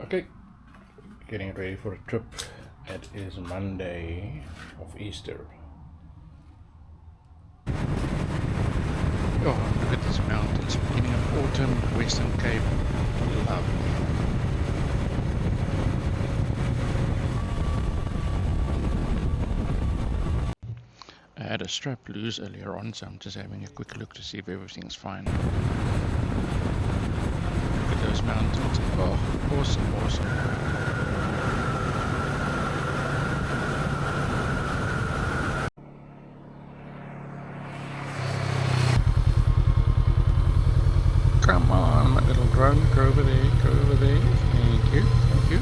Okay, getting ready for a trip. It is Monday of Easter. Oh, look at these mountains. Beginning of autumn, Western Cape. Lovely. I had a strap loose earlier on, so I'm just having a quick look to see if everything's fine. Look at those mountains. Oh, awesome, awesome. Come on, my little drone, go over there, go over there. Thank you, thank you.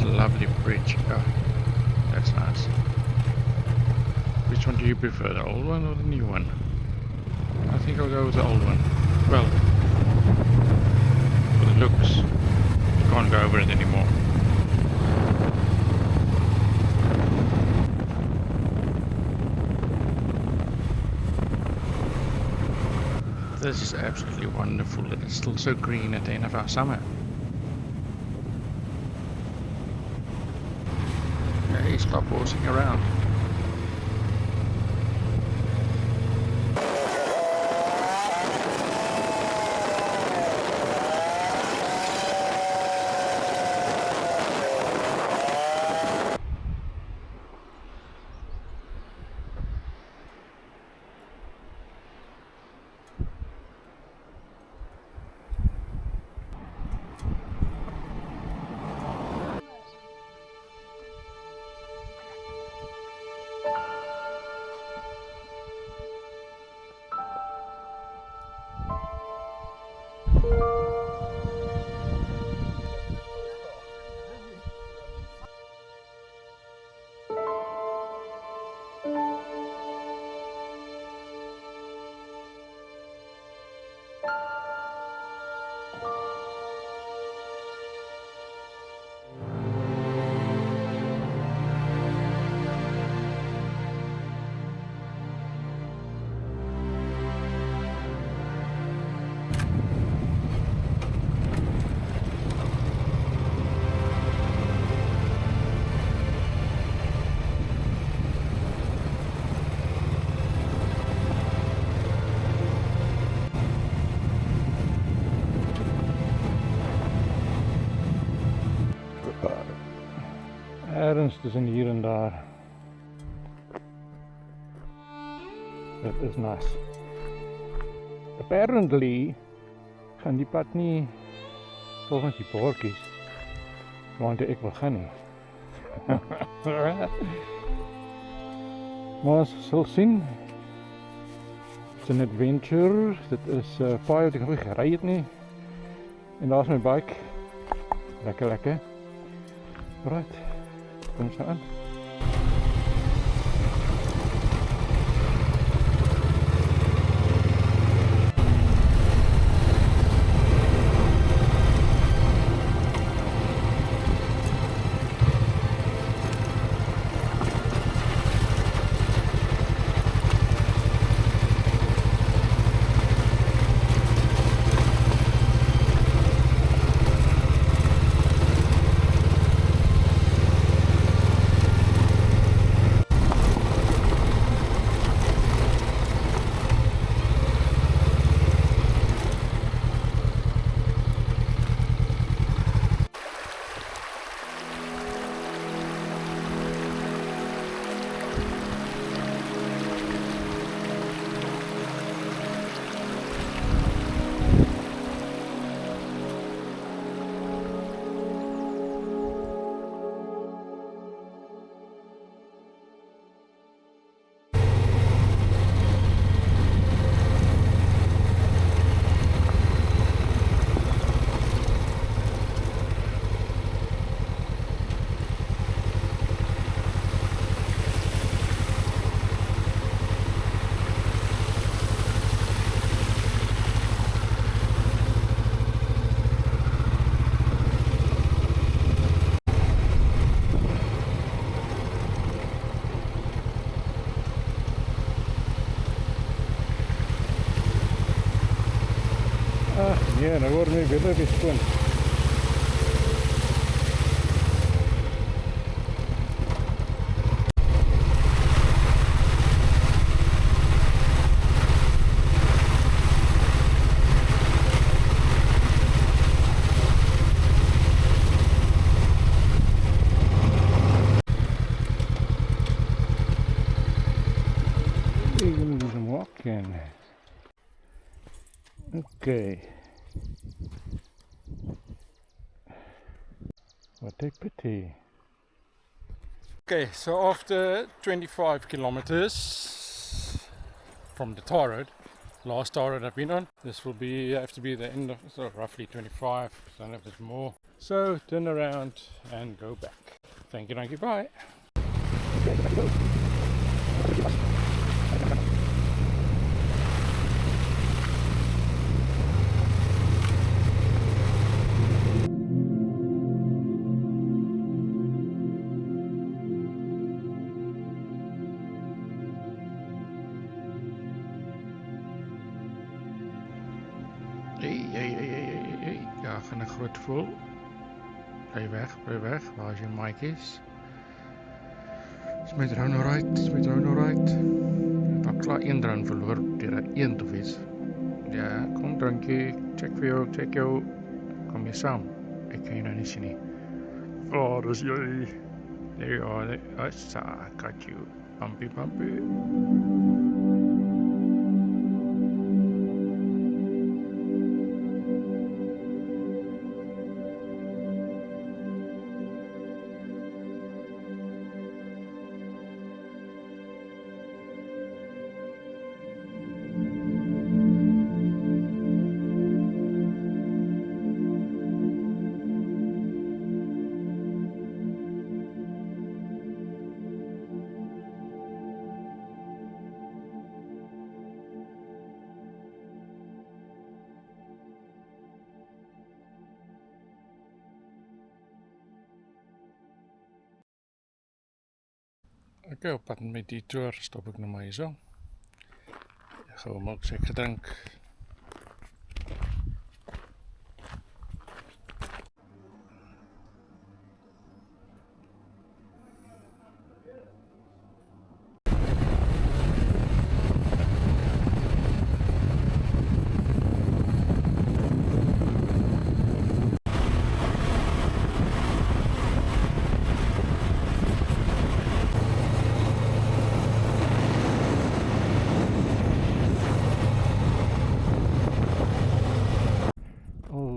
Lovely bridge. Oh, that's nice. Which one do you prefer, the old one or the new one? I think I'll go with the old one. Well, for the looks, you can't go over it anymore. This is absolutely wonderful that it's still so green at the end of our summer. Hey, stop horsing around. Ergens tussen hier en daar. That is nice. Apparently gaan die pad nie volgens die bordjies waartoe ek wil gaan nie. Maar ons sal sien. It's an adventure. Dit is paai wat ek nog nie gery het nie. En daar is my bike. Lekker lekker. Right. Kom ons aan. Ja, nou word my weer geskoon. Even do some walking. Okay. What a pity. Okay, so after 25 kilometers from the tar road, last tar road I've been on, this will have to be the end of, so roughly 25, I don't know if there's more. So turn around and go back. Thank you, bye. Hey. Ja, gaan een groot vol. Bly weg. Waar is je mic's? Is my drone alright? Ek het klaar een drone verloor deur 'n eend of iets. Ja, kom drankie. Check jou. Kom jy saam? Ek kan jou nou nie sien nie. Oh, dis jy. There you are. I got you. Bumpy. Oké, op pad met die toer stop ek nou maar hier zo. Gou 'n milkshake gedrink.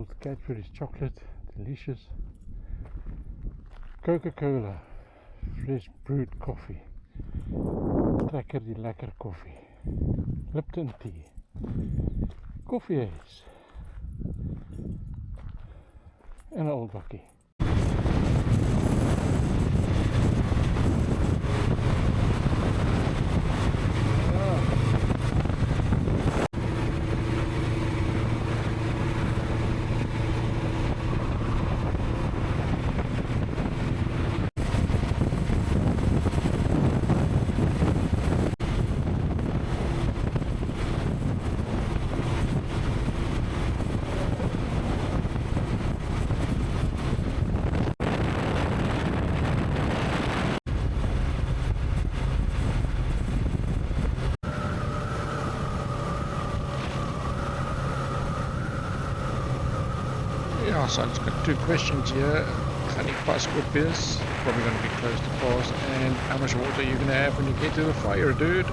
Cold Cadbury's chocolate, delicious. Coca-Cola, fresh brewed coffee. Lekker die lekker koffie. Lipton tea. Koffie Ace. En een old bakkie. Yeah, so it's got two questions here. How many passport bills? Probably going to be close to pass. And how much water are you going to have when you get to the fire, dude?